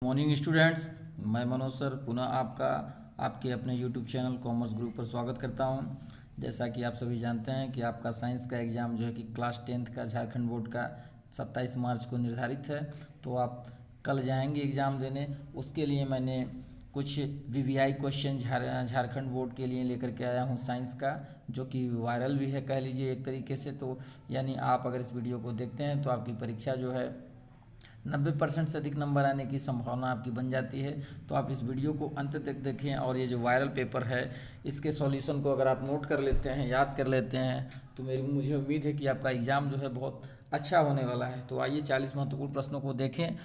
Morning students, मैं Manoj sir पुनः आपके अपने यूट्यूब चैनल कॉमर्स ग्रुप पर स्वागत करता हूं। जैसा कि आप सभी जानते हैं कि आपका साइंस का एग्ज़ाम जो है कि क्लास 10th का झारखंड बोर्ड का 27 मार्च को निर्धारित है। तो आप कल जाएंगे एग्ज़ाम देने। उसके लिए मैंने कुछ वीवीआई क्वेश्चन झारखंड बोर्ड के लिए लेकर के आया हूं साइंस का, जो कि वायरल भी है कह लीजिए एक तरीके से। तो यानी आप अगर इस वीडियो को देखते हैं तो आपकी परीक्षा जो है 90% से अधिक नंबर आने की संभावना आपकी बन जाती है। तो आप इस वीडियो को अंत तक देखें और ये जो वायरल पेपर है इसके सॉल्यूशन को अगर आप नोट कर लेते हैं, याद कर लेते हैं, तो मुझे उम्मीद है कि आपका एग्ज़ाम जो है बहुत अच्छा होने वाला है। तो आइए 40 महत्वपूर्ण प्रश्नों को देखें।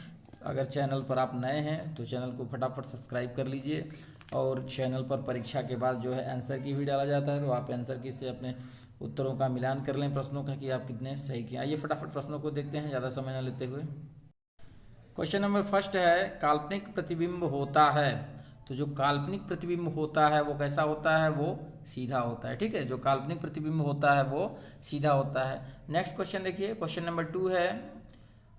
अगर चैनल पर आप नए हैं तो चैनल को फटाफट सब्सक्राइब कर लीजिए। और चैनल पर परीक्षा के बाद जो है आंसर की भी डाला जाता है, तो आप आंसर की से अपने उत्तरों का मिलान कर लें प्रश्नों का कि आप कितने सही किए। आइए फटाफट प्रश्नों को देखते हैं ज़्यादा समय न लेते हुए। क्वेश्चन नंबर फर्स्ट है, काल्पनिक प्रतिबिंब होता है। तो जो काल्पनिक प्रतिबिंब होता है वो कैसा होता है? वो सीधा होता है। ठीक है, जो काल्पनिक प्रतिबिंब होता है वो सीधा होता है। नेक्स्ट क्वेश्चन देखिए, क्वेश्चन नंबर 2 है,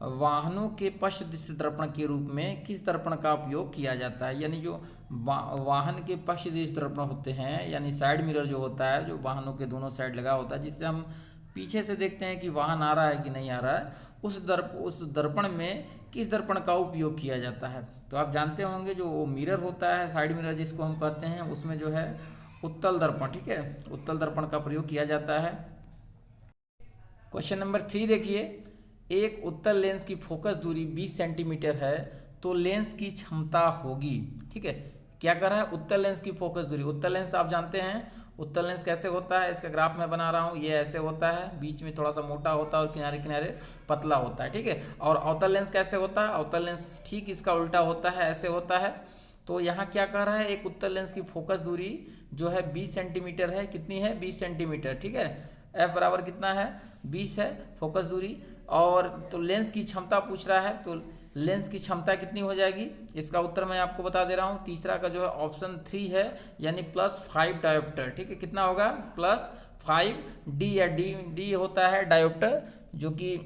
वाहनों के पश्च दृश्य दर्पण के रूप में किस दर्पण का उपयोग किया जाता है? यानी जो वाहन के पश्च दृश्य दर्पण होते हैं, यानी साइड मिरर जो होता है, जो वाहनों के दोनों साइड लगा होता है, जिससे हम पीछे से देखते हैं कि वाहन आ रहा है कि नहीं आ रहा है, उस दर्पण में किस दर्पण का उपयोग किया जाता है? तो आप जानते होंगे जो मिरर होता है, साइड मिरर जिसको हम कहते हैं, उसमें जो है उत्तल दर्पण, ठीक है, उत्तल दर्पण का प्रयोग किया जाता है। क्वेश्चन नंबर 3 देखिए, एक उत्तल लेंस की फोकस दूरी 20 सेंटीमीटर है तो लेंस की क्षमता होगी। ठीक है, क्या कर रहा है? उत्तल लेंस की फोकस दूरी। उत्तल लेंस आप जानते हैं उत्तल लेंस कैसे होता है, इसका ग्राफ मैं बना रहा हूँ। ये ऐसे होता है, बीच में थोड़ा सा मोटा होता है और किनारे किनारे पतला होता है। ठीक है, और अवतल लेंस कैसे होता है? अवतल लेंस ठीक इसका उल्टा होता है, ऐसे होता है। तो यहाँ क्या कह रहा है, एक उत्तल लेंस की फोकस दूरी जो है 20 सेंटीमीटर है। कितनी है? 20 सेंटीमीटर। ठीक है, एफ बराबर कितना है? 20 है फोकस दूरी। और तो लेंस की क्षमता पूछ रहा है, तो लेंस की क्षमता कितनी हो जाएगी? इसका उत्तर मैं आपको बता दे रहा हूँ। तीसरा का जो है ऑप्शन 3 है, यानी +5 डायोप्टर। ठीक है, कितना होगा? +5 डी, या डी होता है डायोप्टर, जो कि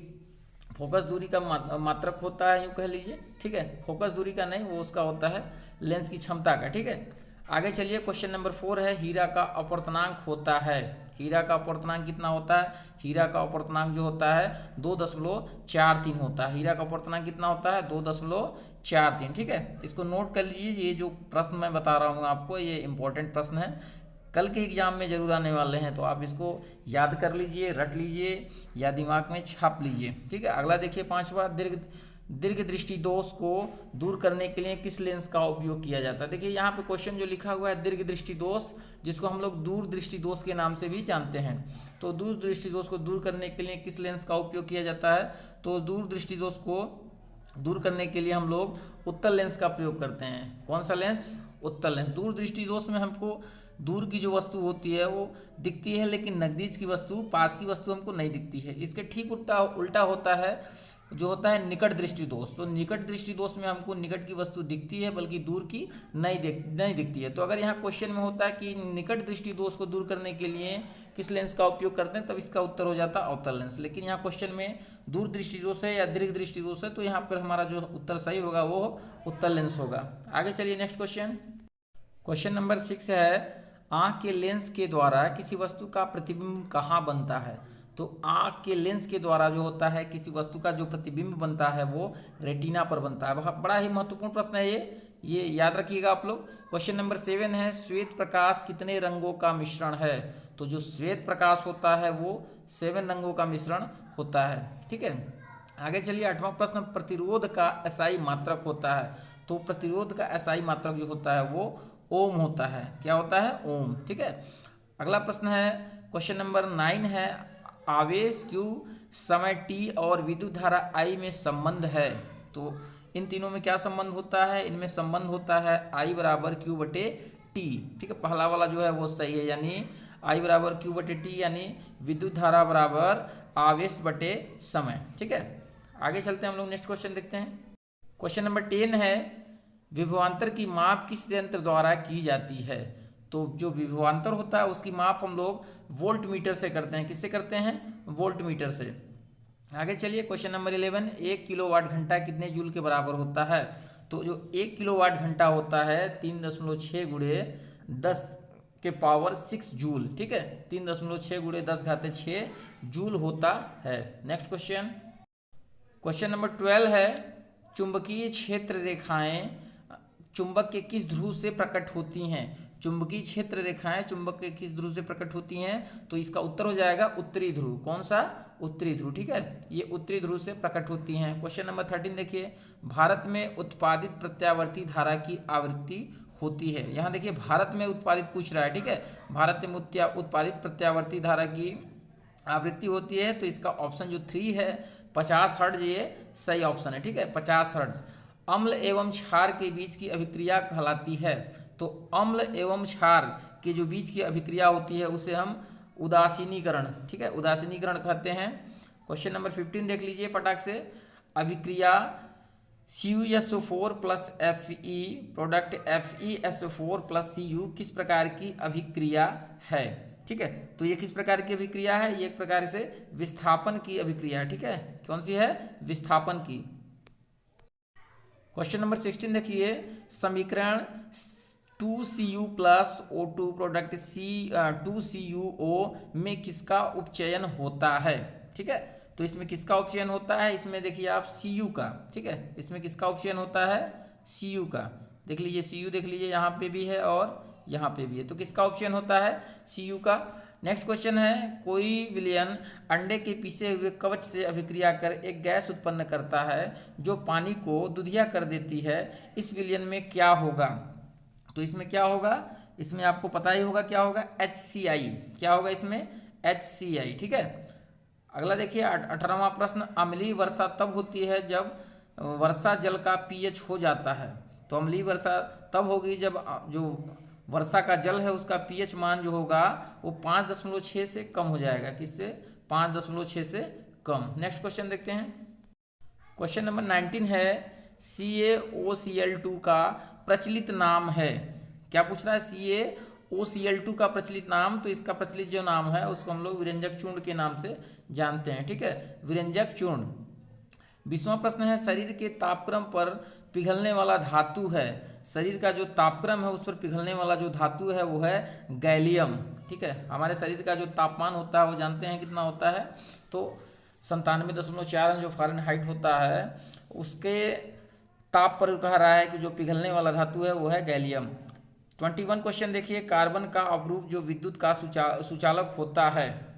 फोकस दूरी का मात्रक होता है, यूँ कह लीजिए। ठीक है, फोकस दूरी का नहीं, वो उसका होता है लेंस की क्षमता का। ठीक है, आगे चलिए। क्वेश्चन नंबर 4 है, हीरा का अपवर्तनांक होता है। हीरा का अपवर्तनांक कितना होता है? हीरा का अपवर्तनांक जो होता है 2.43 होता है। हीरा का अपवर्तनांक कितना होता है? 2.43। ठीक है, इसको नोट कर लीजिए। ये जो प्रश्न मैं बता रहा हूँ आपको, ये इंपॉर्टेंट प्रश्न है, कल के एग्जाम में जरूर आने वाले हैं। तो आप इसको याद कर लीजिए, रट लीजिए या दिमाग में छाप लीजिए। ठीक है, अगला देखिए 5वां, दीर्घ दृष्टि दोष को दूर करने के लिए किस लेंस का उपयोग किया जाता है? देखिए यहाँ पे क्वेश्चन जो लिखा हुआ है दीर्घ दृष्टि दोष, जिसको हम लोग दूर दृष्टि दोष के नाम से भी जानते हैं। तो दूर दृष्टि दोष को दूर करने के लिए किस लेंस का उपयोग किया जाता है? तो दूर दृष्टि दोष को दूर करने के लिए हम लोग उत्तल लेंस का प्रयोग करते हैं। कौन सा लेंस? उत्तल लेंस। दूर दृष्टि दोष में हमको दूर की जो वस्तु होती है वो दिखती है, लेकिन नजदीक की वस्तु, पास की वस्तु हमको नहीं दिखती है। इसके ठीक उल्टा होता है जो होता है निकट दृष्टि दोष। तो निकट दृष्टि दोष में हमको निकट की वस्तु दिखती है, बल्कि दूर की नहीं दिखती है। तो अगर यहाँ क्वेश्चन में होता है कि निकट दृष्टि दोष को दूर करने के लिए किस लेंस का उपयोग करते हैं, तब इसका उत्तर हो जाता है अवतल लेंस। लेकिन यहाँ क्वेश्चन में दूर दृष्टि दोष है या दीर्घ दृष्टि दोष है, तो यहाँ पर हमारा जो उत्तर सही होगा वो उत्तल लेंस होगा। आगे चलिए नेक्स्ट क्वेश्चन। क्वेश्चन नंबर 6 है, आँख के लेंस के द्वारा किसी वस्तु का प्रतिबिंब कहाँ बनता है? तो आँख के लेंस के द्वारा जो होता है किसी वस्तु का जो प्रतिबिंब बनता है वो रेटिना पर बनता है। बड़ा ही महत्वपूर्ण प्रश्न है ये याद रखिएगा आप लोग। क्वेश्चन नंबर 7 है, श्वेत प्रकाश कितने रंगों का मिश्रण है? तो जो श्वेत प्रकाश होता है वो 7 रंगों का मिश्रण होता है। ठीक है, आगे चलिए 8वां प्रश्न, प्रतिरोध का एसआई मात्रक होता है। तो प्रतिरोध का एसआई मात्रक जो होता है वो ओम होता है। क्या होता है? ओम। ठीक है, अगला प्रश्न है क्वेश्चन नंबर 9 है, आवेश Q, समय t और विद्युत धारा I में संबंध है। तो इन तीनों में क्या संबंध होता है? इनमें संबंध होता है I बराबर Q/T। ठीक है, पहला वाला जो है वो सही है, यानी I बराबर Q/T, यानी विद्युत धारा बराबर आवेश बटे समय। ठीक है, आगे चलते हैं हम लोग, नेक्स्ट क्वेश्चन देखते हैं। क्वेश्चन नंबर 10 है, विभवांतर की माप किस यंत्र द्वारा की जाती है? तो जो विभवांतर होता है उसकी माप हम लोग वोल्ट मीटर से करते हैं। किससे करते हैं? वोल्ट मीटर से। आगे चलिए क्वेश्चन नंबर 11, 1 किलोवाट घंटा कितने जूल के बराबर होता है? तो जो 1 किलोवाट घंटा होता है 3.6 गुणे 10 के पावर 6 जूल, ठीक है, 3.6 गुणे 10⁻6 जूल होता है। नेक्स्ट क्वेश्चन, क्वेश्चन नंबर 12 है, चुंबकीय क्षेत्र रेखाएं चुंबक के किस ध्रुव से प्रकट होती हैं? चुंबकीय क्षेत्र रेखाएं चुंबक के किस ध्रुव से प्रकट होती हैं? तो इसका उत्तर हो जाएगा उत्तरी ध्रुव। कौन सा? उत्तरी ध्रुव, ठीक है, ये उत्तरी ध्रुव से प्रकट होती हैं। क्वेश्चन नंबर 13 देखिए, भारत में उत्पादित प्रत्यावर्ती धारा की आवृत्ति होती है। यहाँ देखिए भारत में उत्पादित पूछ रहा है, ठीक है, भारत में उत्पादित प्रत्यावर्ती धारा की आवृत्ति होती है, तो इसका ऑप्शन जो 3 है 50 हर्ट्ज, ये सही ऑप्शन है, ठीक है, 50 हर्ट्ज। अम्ल एवं क्षार के बीच की अभिक्रिया कहलाती है। तो अम्ल एवं क्षार के जो बीच की अभिक्रिया होती है उसे हम उदासीनीकरण, ठीक है, उदासीनीकरण कहते हैं। क्वेश्चन नंबर 15 देख लीजिए फटाक से, अभिक्रिया CuSO4 plus Fe product FeSO4 plus Cu किस प्रकार की अभिक्रिया है? ठीक है, तो ये किस प्रकार की अभिक्रिया है? ये एक प्रकार से विस्थापन की अभिक्रिया है, ठीक है, कौन सी है? विस्थापन की। क्वेश्चन नंबर 16 देखिए, समीकरण 2Cu plus O2 product 2CuO में किसका उपचयन होता है? ठीक है, तो इसमें किसका उपचयन होता है? इसमें देखिए आप Cu का, ठीक है, इसमें किसका उपचयन होता है? Cu का, देख लीजिए Cu देख लीजिए, यहाँ पे भी है और यहाँ पे भी है, तो किसका उपचयन होता है? Cu का। नेक्स्ट क्वेश्चन है, कोई विलयन अंडे के पीसे हुए कवच से अभिक्रिया कर एक गैस उत्पन्न करता है जो पानी को दूधिया कर देती है, इस विलयन में क्या होगा? तो इसमें क्या होगा? इसमें आपको पता ही होगा क्या होगा, HCI। क्या होगा इसमें? HCI, ठीक है। अगला देखिए 18वां प्रश्न, अम्लीय वर्षा तब होती है जब वर्षा जल का pH हो जाता है। तो अम्लीय वर्षा तब होगी जब जो वर्षा का जल है उसका pH मान जो होगा वो 5.6 से कम हो जाएगा। किससे? 5.6 से कम। नेक्स्ट क्वेश्चन देखते हैं, क्वेश्चन नंबर 19 है, CaOCl2 का प्रचलित नाम है। क्या पूछ रहा है? CaOCl2 का प्रचलित नाम, तो इसका प्रचलित जो नाम है उसको हम लोग विरंजक चूर्ण के नाम से जानते हैं, ठीक है, विरंजक चूर्ण। 20वां प्रश्न है, शरीर के तापक्रम पर पिघलने वाला धातु है। शरीर का जो तापक्रम है उस पर पिघलने वाला जो धातु है वो है गैलियम, ठीक है। हमारे शरीर का जो तापमान होता है वो जानते हैं कितना होता है, तो 97.4 जो फ़ारेनहाइट होता है उसके ताप पर कह रहा है कि जो पिघलने वाला धातु है वो है गैलियम। 21 क्वेश्चन देखिए, कार्बन का अपरूप जो विद्युत का सुचालक होता है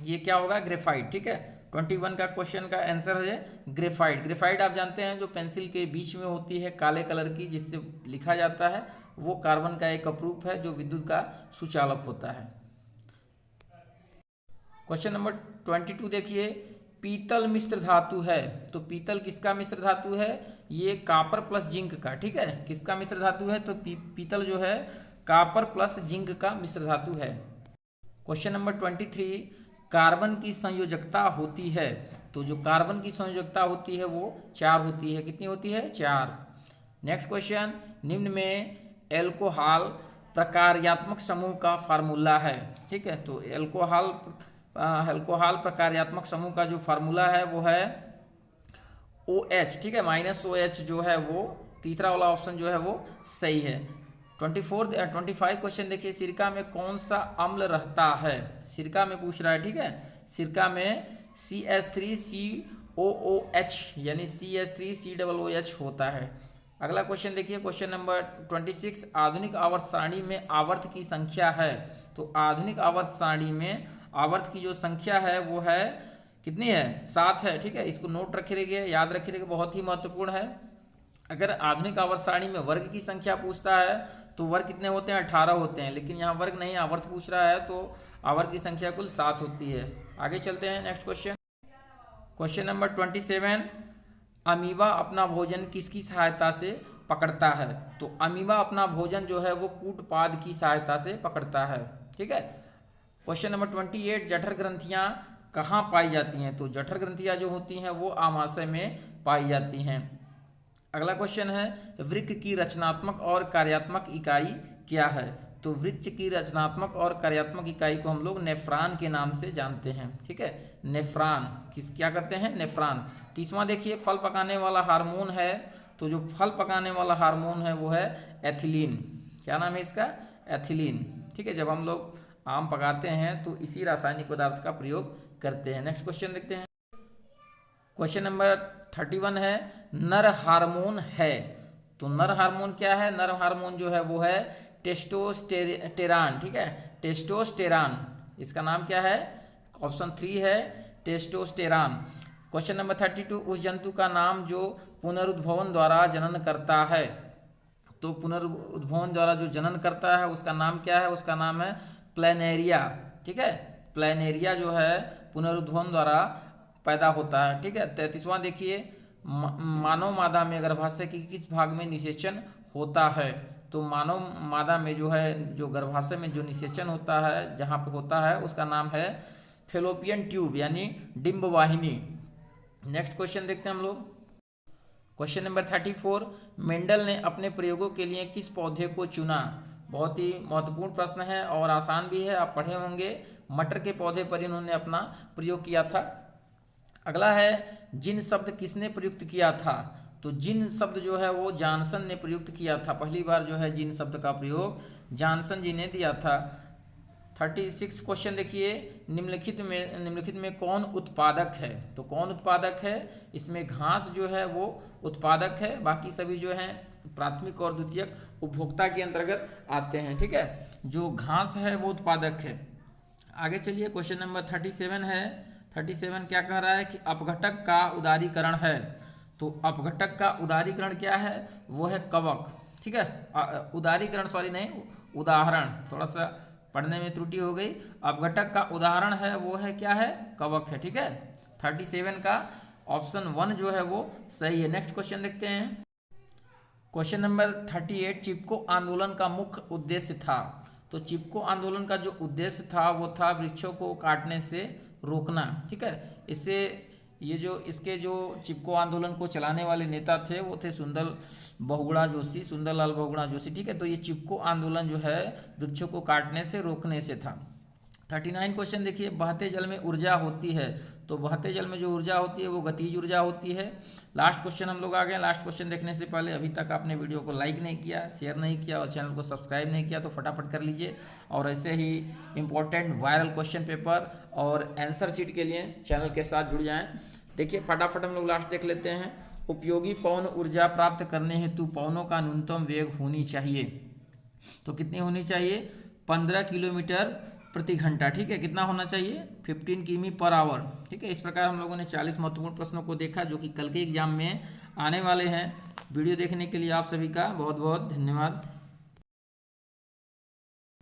ये क्या होगा? ग्रेफाइट, ठीक है। 21 का क्वेश्चन का आंसर है ग्रेफाइट। ग्रेफाइट आप जानते हैं जो पेंसिल के बीच में होती है काले कलर की जिससे लिखा जाता है, वो कार्बन का एक अपरूप है जो विद्युत का सुचालक होता है। क्वेश्चन नंबर 22 देखिए, पीतल मिश्र धातु है। तो पीतल किसका मिश्र धातु है? ये कॉपर प्लस जिंक का, ठीक है, किसका मिश्र धातु है? तो पीतल जो है कॉपर प्लस जिंक का मिश्र धातु है। क्वेश्चन नंबर 23, कार्बन की संयोजकता होती है। तो जो कार्बन की संयोजकता होती है वो 4 होती है। कितनी होती है? 4। नेक्स्ट क्वेश्चन, निम्न में एल्कोहल प्रकार्यात्मक समूह का फार्मूला है, ठीक है। तो एल्कोहल प्रकार्यात्मक समूह का जो फार्मूला है वो है OH, ठीक है, -OH जो है वो तीसरा वाला ऑप्शन जो है वो सही है। 25 क्वेश्चन देखिए, सिरका में कौन सा अम्ल रहता है? सिरका में पूछ रहा है, ठीक है, सिरका में CH3COOH यानी CH3COOH होता है। अगला क्वेश्चन देखिए, क्वेश्चन नंबर 26, आधुनिक आवर्त सारणी में आवर्त की संख्या है। तो आधुनिक आवर्त सारणी में आवर्त की जो संख्या है वो है कितनी है? 7 है, ठीक है, इसको नोट रखे रहिए, याद रखे रहिए, बहुत ही महत्वपूर्ण है। अगर आधुनिक आवर्त सारणी में वर्ग की संख्या पूछता है तो वर्ग कितने होते हैं? 18 होते हैं, लेकिन यहाँ वर्ग नहीं आवर्त पूछ रहा है तो आवर्त की संख्या कुल 7 होती है। आगे चलते हैं, next question, question number 27, amoeba अपना भोजन किसकी सहायता से पकड़ता है? तो अमीबा अपना भोजन जो है वो कूटपाद की सहायता से पकड़ता है, ठीक है। क्वेश्चन नंबर 28, जठर ग्रंथियाँ कहाँ पाई जाती हैं? तो जठर ग्रंथियाँ जो होती हैं वो आमाशय में पाई जाती हैं। अगला क्वेश्चन है, वृक्क की रचनात्मक और कार्यात्मक इकाई क्या है? तो वृक्क की रचनात्मक और कार्यात्मक इकाई को हम लोग नेफ्रॉन के नाम से जानते हैं, ठीक है, नेफ्रॉन। क्या करते हैं? नेफ्रॉन। 30वां देखिए, फल पकाने वाला हार्मोन है। तो तो जो फल पकाने वाला हार्मोन है वो है एथिलीन। क्या नाम है इसका? एथिलीन। ठीक है, जब हम लोग आम पकाते हैं तो इसी रासायनिक पदार्थ का प्रयोग करते हैं। नेक्स्ट क्वेश्चन देखते हैं। क्वेश्चन नंबर 31 है, नर हार्मोन है। तो नर हार्मोन क्या है? नर हार्मोन जो है वो है टेस्टोस्टेरान। ठीक है, टेस्टोस्टेरान। इसका नाम क्या है? ऑप्शन 3 है टेस्टोस्टेरान। क्वेश्चन नंबर 32, उस जंतु का नाम जो पुनरुद्भवन द्वारा जनन करता है। तो पुनरुद्भवन द्वारा जो जनन करता है उसका नाम क्या है? उसका नाम है प्लैनेरिया। ठीक है, प्लैनेरिया जो है पुनरुद्भवन द्वारा पैदा होता है। ठीक है, 33वां देखिए, मानव मादा में गर्भाशय के किस भाग में निषेचन होता है? तो मानव मादा में जो है, जो गर्भाशय में जो निषेचन होता है, जहाँ पे होता है, उसका नाम है फेलोपियन ट्यूब यानी डिंब वाहिनी। नेक्स्ट क्वेश्चन देखते हैं हम लोग। क्वेश्चन नंबर 34, मेंडल ने अपने प्रयोगों के लिए किस पौधे को चुना? बहुत ही महत्वपूर्ण प्रश्न है और आसान भी है, आप पढ़े होंगे। मटर के पौधे पर इन्होंने अपना प्रयोग किया था। अगला है, जिन शब्द किसने प्रयुक्त किया था? तो जिन शब्द जो है वो जॉनसन ने प्रयुक्त किया था। पहली बार जो है जिन शब्द का प्रयोग जॉनसन जी ने दिया था। 36 क्वेश्चन देखिए, निम्नलिखित में कौन उत्पादक है? तो कौन उत्पादक है? इसमें घास जो है वो उत्पादक है, बाकी सभी जो है प्राथमिक और द्वितीयक उपभोक्ता के अंतर्गत आते हैं। ठीक है, जो घास है वो उत्पादक है। आगे चलिए, क्वेश्चन नंबर 37 है। 37 क्या कह रहा है कि अपघटक का उदारीकरण है। तो अपघटक का उदारीकरण क्या है? वो है कवक। ठीक है, उदारीकरण सॉरी नहीं, उदाहरण, थोड़ा सा पढ़ने में त्रुटि हो गई। अपघटक का उदाहरण है वो है क्या है? कवक है। ठीक है, 37 का ऑप्शन 1 जो है वो सही है। नेक्स्ट क्वेश्चन देखते हैं। क्वेश्चन नंबर 38, चिपको आंदोलन का मुख्य उद्देश्य था। तो चिपको आंदोलन का जो उद्देश्य था वो था वृक्षों को काटने से रोकना। ठीक है, इससे इसके जो चिपको आंदोलन को चलाने वाले नेता थे वो थे सुंदरलाल बहुगुणा जोशी। ठीक है, तो ये चिपको आंदोलन जो है वृक्षों को काटने से रोकने से था। 39 क्वेश्चन देखिए, बहते जल में ऊर्जा होती है। तो बहते जल में जो ऊर्जा होती है वो गतिज ऊर्जा होती है। लास्ट क्वेश्चन हम लोग आ गए। लास्ट क्वेश्चन देखने से पहले अभी तक आपने वीडियो को लाइक नहीं किया, शेयर नहीं किया और चैनल को सब्सक्राइब नहीं किया तो फटाफट कर लीजिए। और ऐसे ही इंपॉर्टेंट वायरल क्वेश्चन पेपर और आंसर शीट के लिए चैनल के साथ जुड़ जाएँ। देखिए फटाफट हम लोग लास्ट देख लेते हैं। उपयोगी पवन ऊर्जा प्राप्त करने हेतु पवनों का न्यूनतम वेग होनी चाहिए। तो कितनी होनी चाहिए? 15 किलोमीटर प्रति घंटा। ठीक है, कितना होना चाहिए? 15 किमी पर आवर। ठीक है, इस प्रकार हम लोगों ने 40 महत्वपूर्ण प्रश्नों को देखा जो कि कल के एग्जाम में आने वाले हैं। वीडियो देखने के लिए आप सभी का बहुत बहुत धन्यवाद।